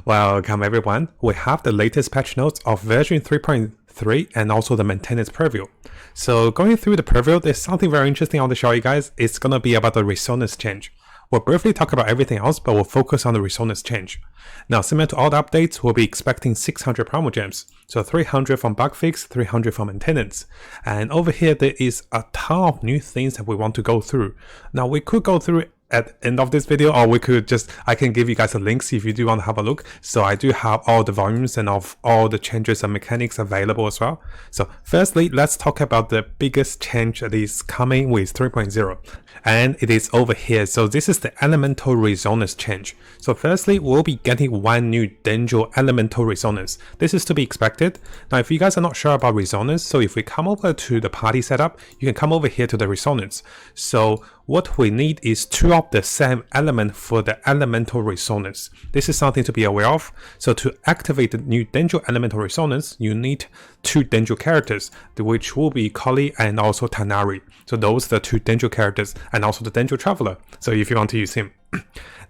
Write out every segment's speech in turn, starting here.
Welcome everyone, we have the latest patch notes of version 3.3 and also the maintenance preview. So going through the preview, there's something very interesting I want to show you guys. It's gonna be about the resonance change. We'll briefly talk about everything else, but we'll focus on the resonance change. Now, similar to all the updates, we'll be expecting 600 promo gems. So 300 from bug fix, 300 from maintenance. And over here, there is a ton of new things that we want to go through. Now, we could go through at the end of this video, or we could I can give you guys the links if you do want to have a look. So I do have all the volumes and of all the changes and mechanics available as well. So firstly, let's talk about the biggest change that is coming with 3.0. And it is over here. So this is the elemental resonance change. So firstly, we'll be getting one new Dendro elemental resonance. This is to be expected. Now, if you guys are not sure about resonance, so if we come over to the party setup, you can come over here to the resonance. So what we need is two of the same element for the elemental resonance. This is something to be aware of. So to activate the new Dendro elemental resonance, you need two Dendro characters, which will be Kali and also Tanari. So those are the two Dendro characters and also the Dendro Traveler. So if you want to use him.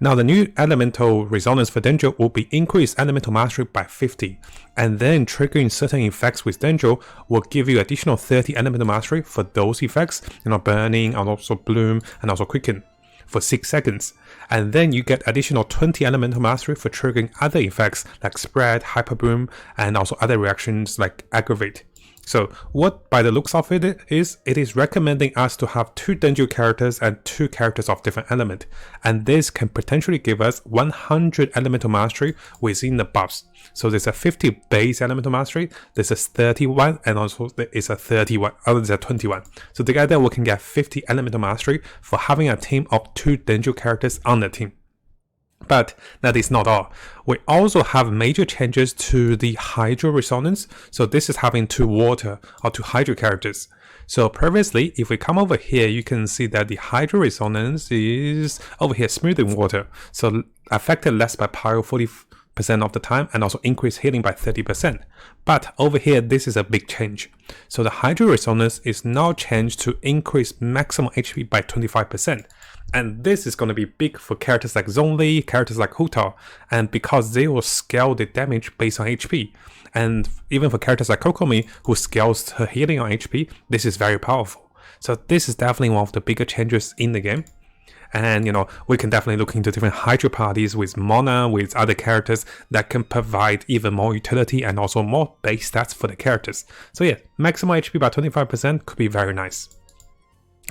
Now the new elemental resonance for Dendro will be increase elemental mastery by 50, and then triggering certain effects with Dendro will give you additional 30 elemental mastery for those effects, burning and also bloom and also quicken for 6 seconds. And then you get additional 20 elemental mastery for triggering other effects like spread, hyper boom, and also other reactions like aggravate. So what by the looks of it is recommending us to have two Dendro characters and two characters of different element, and this can potentially give us 100 elemental mastery within the buffs. So there's a 50 base elemental mastery, there's a 31, and also there is a 31, there's a 21. So together we can get 50 elemental mastery for having a team of two Dendro characters on the team. But that is not all. We also have major changes to the Hydro resonance. So this is having two water or two Hydro characters. So previously, if we come over here, you can see that the Hydro resonance is over here smoothing water. So affected less by pyro 40% of the time and also increase healing by 30%. But over here, this is a big change. So the Hydro resonance is now changed to increase maximum HP by 25%. And this is going to be big for characters like Zhongli, characters like Huta, and because they will scale the damage based on HP. And even for characters like Kokomi, who scales her healing on HP, this is very powerful. So this is definitely one of the bigger changes in the game. And we can definitely look into different Hydro parties with Mona, with other characters that can provide even more utility and also more base stats for the characters. So yeah, maximum HP by 25% could be very nice.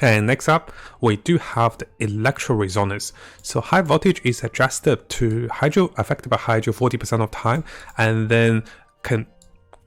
And next up, we do have the electro resonance. So high voltage is adjusted to Hydro, affected by Hydro 40% of time, and then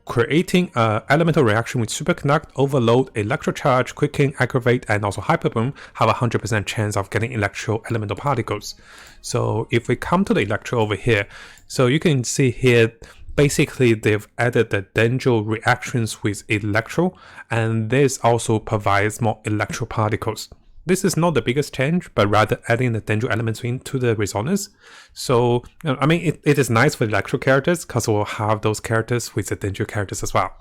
creating an elemental reaction with superconduct, overload, electro charge, quicken, aggravate, and also hyperboom have a 100% chance of getting electro elemental particles. So if we come to the electro over here, so you can see here, basically they've added the Dendro reactions with electro, and this also provides more electro particles. This is not the biggest change, but rather adding the Dendro elements into the resonance. So, I mean, it is nice for electro characters because we'll have those characters with the Dendro characters as well.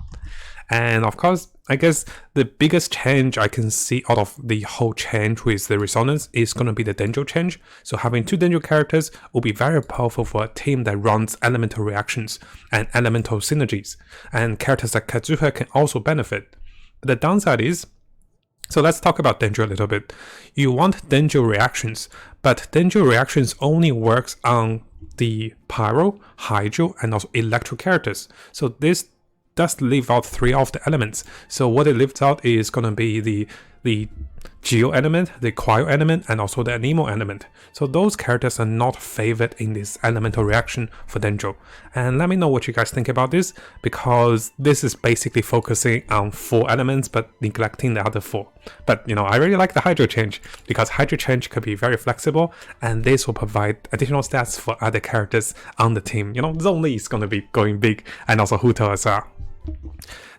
And of course, I guess the biggest change I can see out of the whole change with the resonance is going to be the Dendro change. So having two Dendro characters will be very powerful for a team that runs elemental reactions and elemental synergies. And characters like Kazuha can also benefit. But the downside is, so let's talk about Dendro a little bit. You want Dendro reactions, but Dendro reactions only works on the Pyro, Hydro, and also Electro characters. So this does leave out 3 of the elements. So what it leaves out is going to be the Geo element, the Cryo element, and also the Anemo element. So those characters are not favored in this elemental reaction for Dendro. And let me know what you guys think about this, because this is basically focusing on 4 elements but neglecting the other 4. But I really like the Hydro change, because Hydro change could be very flexible, and this will provide additional stats for other characters on the team. Zhongli is going to be going big, and also Huto as well.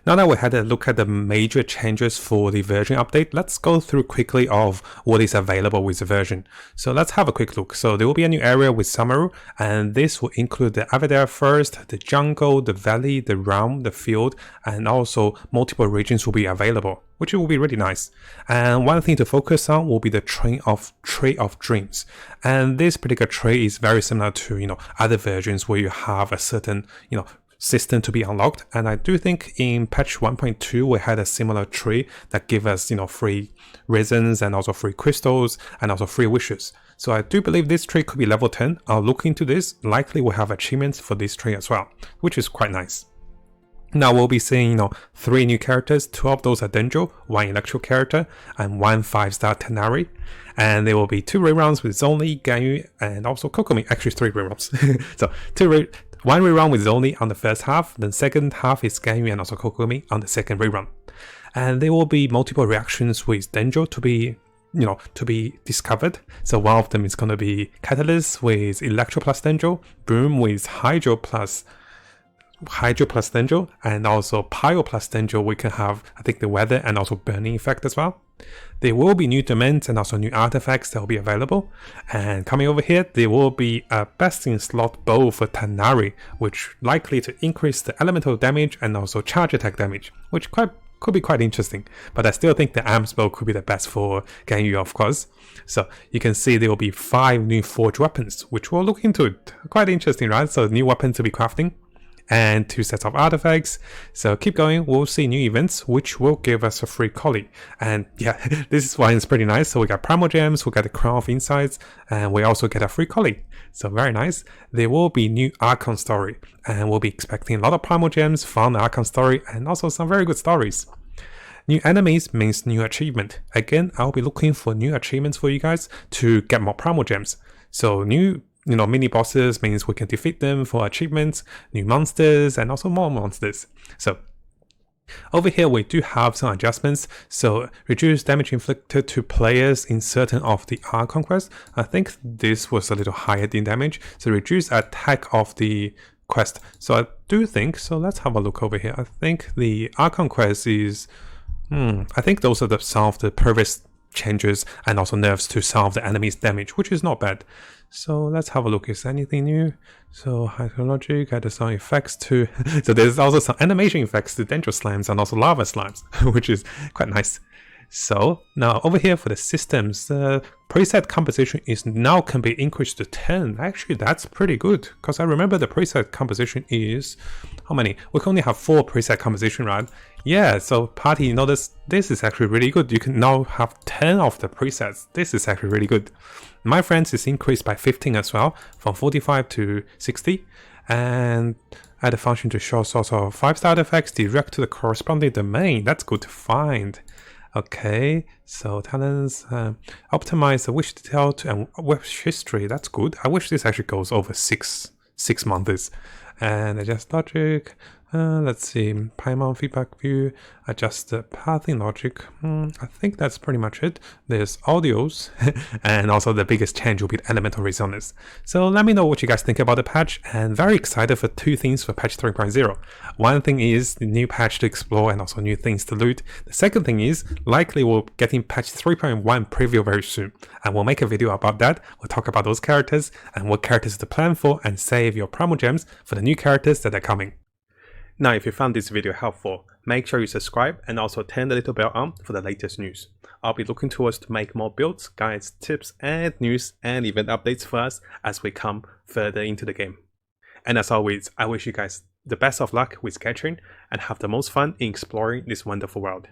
Now that we had a look at the major changes for the version update, let's go through quickly of what is available with the version. So let's have a quick look. So there will be a new area with Samaru, and this will include the Avadare Forest, the jungle, the valley, the realm, the field, and also multiple regions will be available, which will be really nice. And one thing to focus on will be the Tree of Dreams. And this particular tree is very similar to, other versions where you have a certain, system to be unlocked, and I do think in patch 1.2 we had a similar tree that gave us free resins and also free crystals and also free wishes. So I do believe this tree could be level 10. I'll look into this. Likely we'll have achievements for this tree as well, which is quite nice. Now we'll be seeing 3 new characters. 2 of those are Dendro, 1 electro character, and 1 5-star Tenari. And there will be 2 rerounds with Zonli, Ganyu, and also Kokomi. Actually 3 rerounds. So 1 rerun with Zonli on the first half, then second half is Ganyu and also Kokomi on the second rerun. And there will be multiple reactions with Dendro to be discovered. So one of them is going to be Catalyst with Electro plus Dendro, Boom with Hydro plus Dendro, and also Pyro plus Dendro. We can have, I think, the weather and also burning effect as well. There will be new domains and also new artifacts that will be available. And coming over here, there will be a best in slot bow for Tanari, which likely to increase the elemental damage and also charge attack damage, which could be quite interesting. But I still think the arms bow could be the best for Ganyu, of course. So you can see there will be 5 new forged weapons, which we'll look into. Quite interesting, right? So new weapons to be crafting, and 2 sets of artifacts. So keep going, we'll see new events which will give us a free collie. And yeah, this one is pretty nice. So we got primal gems, we got the crown of insights, and we also get a free collie. So very nice. There will be new Archon story, and we'll be expecting a lot of primal gems from the Archon story and also some very good stories. New enemies means new achievement. Again, I'll be looking for new achievements for you guys to get more primal gems. So new mini bosses means we can defeat them for achievements, new monsters, and also more monsters. So over here we do have some adjustments. So reduce damage inflicted to players in certain of the Archon quests. I think this was a little higher in damage. So reduce attack of the quest. So I do think, so let's have a look over here. I think the Archon quest is, I think those are some of the previous changes and also nerfs to some of the enemy's damage, which is not bad. So let's have a look. Is anything new? So hydrologic, added some effects to so there's also some animation effects to Dendro slimes and also lava slimes, which is quite nice. So now over here for the systems, preset composition is now can be increased to 10. Actually, that's pretty good, because I remember the preset composition is how many? We can only have 4 preset composition, right? Yeah, so party, this is actually really good. You can now have 10 of the presets. This is actually really good. My friends is increased by 15 as well, from 45 to 60, and add a function to show source of 5-star artifacts direct to the corresponding domain. That's good to find. Okay, so talents, optimize the wish detail and wish history. That's good. I wish this actually goes over six months. And adjust logic. Let's see, Paimon feedback view, adjust the pathing logic. I think that's pretty much it. There's audios, and also the biggest change will be the elemental resonance. So let me know what you guys think about the patch, and very excited for 2 things for patch 3.0. One thing is the new patch to explore and also new things to loot. The second thing is likely we'll get in patch 3.1 preview very soon, and we'll make a video about that. We'll talk about those characters and what characters to plan for, and save your primal gems for the new characters that are coming. Now, if you found this video helpful, make sure you subscribe and also turn the little bell on for the latest news. I'll be looking towards to make more builds, guides, tips, and news and event updates for us as we come further into the game. And as always, I wish you guys the best of luck with Genshin and have the most fun in exploring this wonderful world.